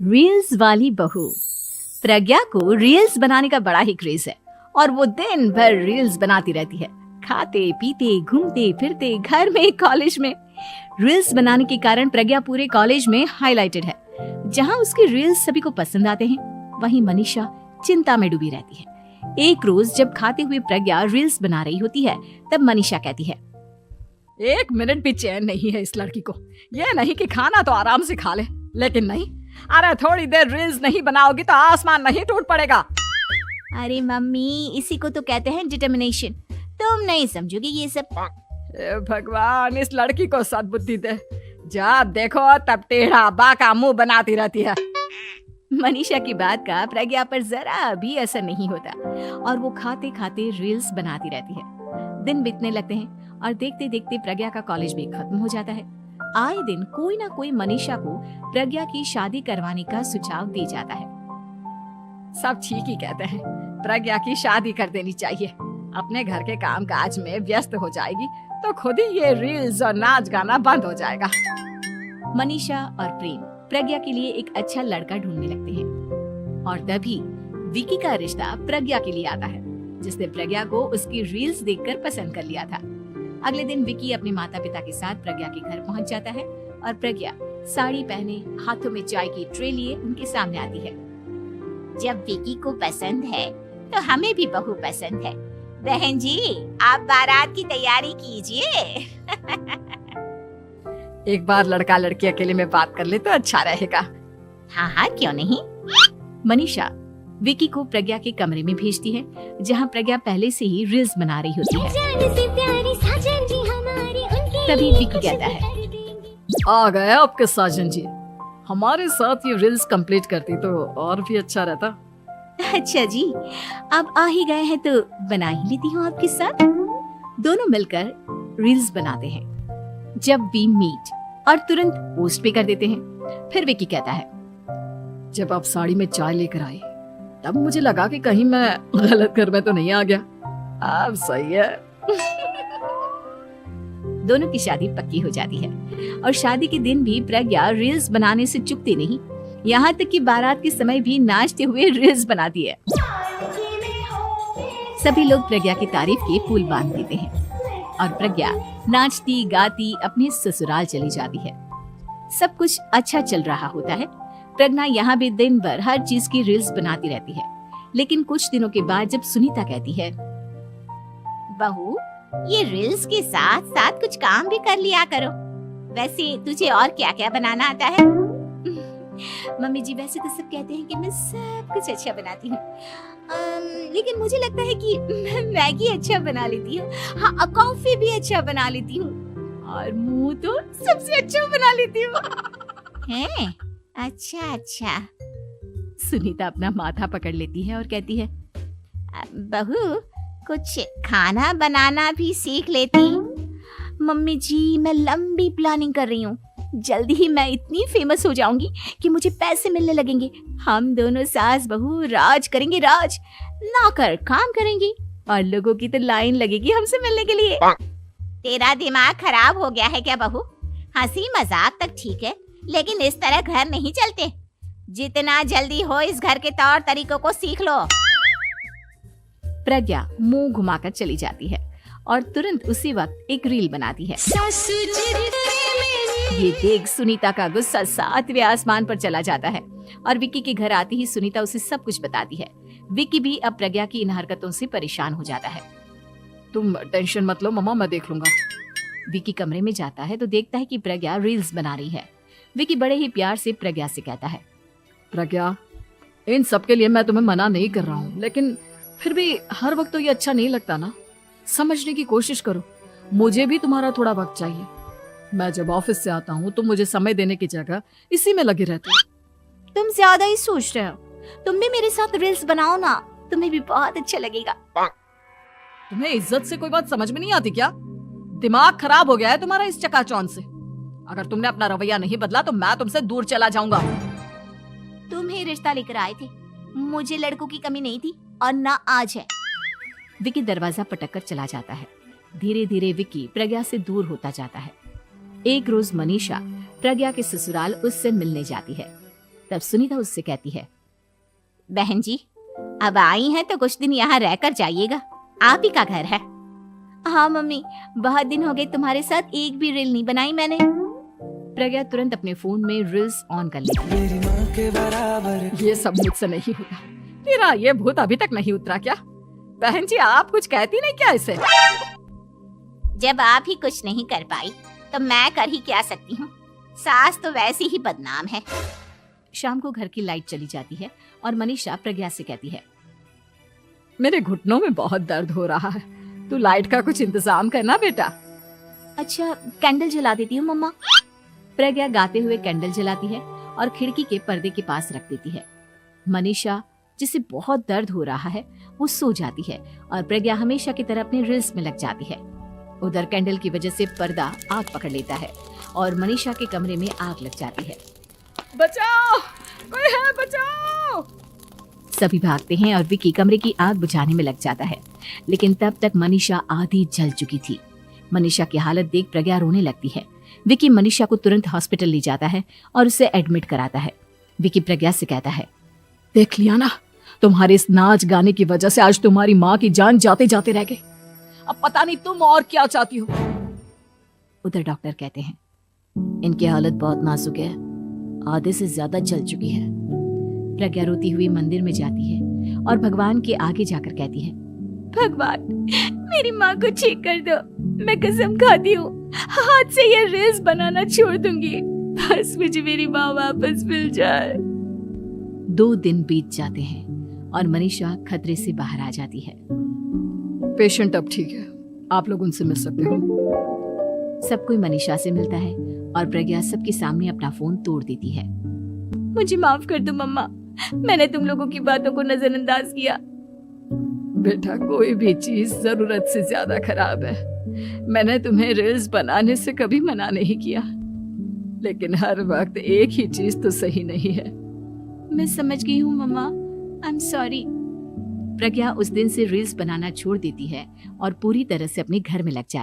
Reels वाली बहू। प्रज्ञा को रील्स बनाने का बड़ा ही क्रेज है और वो दिन भर रील्स बनाती रहती है। खाते पीते घूमते फिरते घर में कॉलेज में रील्स बनाने के कारण प्रज्ञा पूरे कॉलेज में हाईलाइटेड है। जहां उसकी रील्स सभी को पसंद आते हैं, वहीं मनीषा चिंता में डूबी रहती है। एक रोज जब खाते हुए प्रज्ञा रील्स बना रही होती है, तब मनीषा कहती है, 1 मिनट भी चैन नहीं है इस लड़की को। ये नहीं कि खाना तो आराम से खा ले, लेकिन नहीं, अरे थोड़ी देर रील्स नहीं बनाओगी तो आसमान नहीं टूट पड़ेगा। अरे मम्मी, इसी को तो कहते हैं डिटर्मिनेशन। तुम नहीं समझोगी ये सब। भगवान, इस लड़की को सद्बुद्धि दे। जब देखो तब टेढ़ा बाका मुंह बनाती रहती है। मनीषा की बात का प्रज्ञा पर जरा भी असर नहीं होता और वो खाते खाते रील्स बनाती रहती है। दिन बीतने लगते हैं और देखते देखते प्रज्ञा का कॉलेज भी खत्म हो जाता है। आए दिन कोई ना कोई मनीषा को प्रज्ञा की शादी करवाने का सुझाव दे जाता है। सब ठीक ही कहते हैं, प्रज्ञा की शादी कर देनी चाहिए। अपने घर के काम काज में व्यस्त हो जाएगी तो खुद ही ये रील्स और नाच गाना बंद हो जाएगा। मनीषा और प्रेम प्रज्ञा के लिए एक अच्छा लड़का ढूंढने लगते हैं और तभी विकी का रिश्ता प्रज्ञा के लिए आता है, जिसने प्रज्ञा को उसकी रील्स देखकर पसंद कर लिया था। अगले दिन विकी अपने माता पिता के साथ प्रज्ञा के घर पहुंच जाता है और प्रज्ञा साड़ी पहने हाथों में चाय की ट्रे लिए उनके सामने आती है। जब विकी को पसंद है तो हमें भी बहू पसंद है। बहन जी, आप बारात की तैयारी कीजिए। एक बार लड़का लड़की अकेले में बात कर ले तो अच्छा रहेगा। हाँ हाँ, क्यों नहीं। मनीषा विकी को प्रज्ञा के कमरे में भेजती है, जहां प्रज्ञा पहले से ही रील्स बना रही होती है। तभी विकी कहता है, आ गए आपके साजन जी। हमारे साथ ये रील्स कंप्लीट करती तो और भी अच्छा रहता। अच्छा जी, अब आ ही गए हैं तो बना ही लेती हूँ आपके साथ। दोनों मिलकर रील्स बनाते हैं। जब वी मीट और तुरंत पोस्ट भी कर देते हैं। फिर विकी कहता है, जब आप साड़ी में चाय लेकर आए तब मुझे लगा कि कहीं मैं गलत घर में तो नहीं आ गया। अब सही है। दोनों की शादी पक्की हो जाती है और शादी के दिन भी प्रज्ञा रील्स बनाने से चूकती नहीं। यहाँ तक कि बारात के समय भी नाचते हुए रील्स बनाती है। सभी लोग प्रज्ञा की तारीफ के पुल बांध देते हैं और प्रज्ञा नाचती गाती अपने ससुराल चली जाती है। सब कुछ अच्छा चल रहा होता है। प्रज्ञा यहाँ भी दिन भर हर चीज की रील्स बनाती रहती है। लेकिन कुछ दिनों के बाद जब सुनीता कहती है, बहू, ये रील्स के साथ साथ कुछ काम भी कर लिया करो। वैसे तुझे और क्या क्या बनाना आता है? मम्मी जी, वैसे तो सब कहते हैं कि मैं सब कुछ अच्छा बनाती हूँ, लेकिन मुझे लगता है कि मैं मैगी अच्छा बना लेती हूँ। हाँ, कॉफी भी अच्छा बना लेती हूँ और मुंह तो सबसे अच्छा बना लेती हूँ। हैं? अच्छा अच्छा। सुनीता अपना माथा पकड़ लेती है और कहती है, बहू, कुछ खाना बनाना भी सीख लेती। मम्मी जी, मैं लंबी प्लानिंग कर रही हूँ। जल्दी ही मैं इतनी फेमस हो जाऊंगी कि मुझे पैसे मिलने लगेंगे। हम दोनों सास बहू राज करेंगे, राज। नौकर काम करेंगे और लोगों की तो लाइन लगेगी हमसे मिलने के लिए। तेरा दिमाग खराब हो गया है क्या बहू? हंसी मजाक तक ठीक है, लेकिन इस तरह घर नहीं चलते। जितना जल्दी हो इस घर के तौर तरीकों को सीख लो। प्रज्ञा मुंह घुमाकर चली जाती है और तुरंत उसी वक्त एक रील बनाती है। ये देख सुनीता का गुस्सा 7वें आसमान पर चला जाता है और विक्की के घर आती ही सुनीता उसे सब कुछ बताती है। विक्की भी अब प्रज्ञा की इन हरकतों से परेशान हो जाता है। तुम टेंशन मत लो मम्मा, मैं देख लूंगा। विक्की कमरे में जाता है तो देखता है कि प्रज्ञा रील्स बना रही है। विक्की बड़े ही प्यार से प्रज्ञा से कहता है, प्रज्ञा, इन सब के लिए मैं तुम्हें मना नहीं कर रहा हूँ, लेकिन फिर भी हर वक्त तो ये अच्छा नहीं लगता ना। समझने की कोशिश करो, मुझे भी तुम्हारा थोड़ा वक्त चाहिए। मैं जब ऑफिस से आता हूँ तो मुझे समय देने की जगह इसी में लगी रहती है। तुम ज्यादा ही सोच रहे हो। तुम भी मेरे साथ रील्स बनाओ ना, तुम्हें भी बहुत अच्छा लगेगा। तुम्हें इज्जत से कोई बात समझ में नहीं आती क्या? दिमाग खराब हो गया है तुम्हारा इस चकाचौंध से। अगर तुमने अपना रवैया नहीं बदला तो मैं तुमसे दूर चला जाऊंगा। तुम ही रिश्ता लेकर आए थे, मुझे लड़कों की कमी नहीं थी और ना आज है। विक्की दरवाजा पटक कर चला जाता है। धीरे धीरे विक्की प्रज्ञा से दूर होता जाता है। एक रोज मनीषा प्रज्ञा के ससुराल उससे मिलने जाती है। तब सुनीता उससे कहती है, बहन जी, अब आई हैं तो कुछ दिन यहाँ रहकर जाइएगा, आप ही का घर है। हाँ मम्मी, बहुत दिन हो गए तुम्हारे साथ एक भी रील नहीं बनाई मैंने। प्रज्ञा तुरंत अपने फोन में रील्स ऑन कर लेती है। मेरी माँ के बराबर ये सब मुझसे नहीं होगा। तेरा ये भूत अभी तक नहीं उतरा क्या? बहन जी, आप कुछ कहती नहीं क्या इसे? जब आप ही कुछ नहीं कर पाई तो मैं कर ही क्या सकती हूँ। सास तो वैसी ही बदनाम है। शाम को घर की लाइट चली जाती है और मनीषा प्रज्ञा से कहती है, मेरे घुटनों में बहुत दर्द हो रहा है, तू लाइट का कुछ इंतजाम करना बेटा। अच्छा, कैंडल जला देती हूँ मम्मा। प्रज्ञा गाते हुए कैंडल जलाती है और खिड़की के पर्दे के पास रख देती है। मनीषा, जिसे बहुत दर्द हो रहा है, वो सो जाती है और प्रज्ञा हमेशा की तरह अपने रील्स में लग जाती है। उधर कैंडल की वजह से पर्दा आग पकड़ लेता है और मनीषा के कमरे में आग लग जाती है। बचाओ, कोई है, बचाओ। सभी भागते हैं और विकी कमरे की आग बुझाने में लग जाता है, लेकिन तब तक मनीषा आधी जल चुकी थी। मनीषा की हालत देख प्रज्ञा रोने लगती है। विकी मनीषा को तुरंत हॉस्पिटल ले जाता है और उसे एडमिट कराता है। विकी प्रज्ञा से कहता है, देख लिया ना, तुम्हारे इस नाच गाने की वजह से आज तुम्हारी माँ की जान जाते जाते रह गई। अब पता नहीं तुम और क्या चाहती हो। उधर डॉक्टर कहते हैं, इनकी हालत बहुत नाजुक है, आधे से ज्यादा जल चुकी है। प्रज्ञा रोती हुई मंदिर में जाती है और भगवान के आगे जाकर कहती है, भगवान, मेरी माँ को ठीक कर दो। मैं कसम खाती हूँ, हाथ से ये रील्स बनाना छोड़ दूंगी। बस मुझे मेरी माँ वापस मिल जाए। 2 दिन बीत जाते हैं और मनीषा खतरे से बाहर आ जाती है। पेशेंट अब ठीक है, आप लोग उनसे मिल सकते हो। सब कोई मनीषा से मिलता है और प्रज्ञा सबके सामने अपना फोन तोड़ देती है। मुझे माफ कर दो मम्मा, मैंने तुम लोगों की बातों को नजरअंदाज किया। बेटा, कोई भी चीज जरूरत से ज्यादा खराब है। मैंने तुम्हें रील्स बनाने से कभी मना नहीं किया, लेकिन हर वक्त एक ही चीज तो सही नहीं है। मैं समझ गई हूँ मम्मा, आई एम सॉरी। प्रज्ञा उस दिन से रील्स बनाना छोड़ देती है और पूरी तरह से अपने घर में लग जाती है।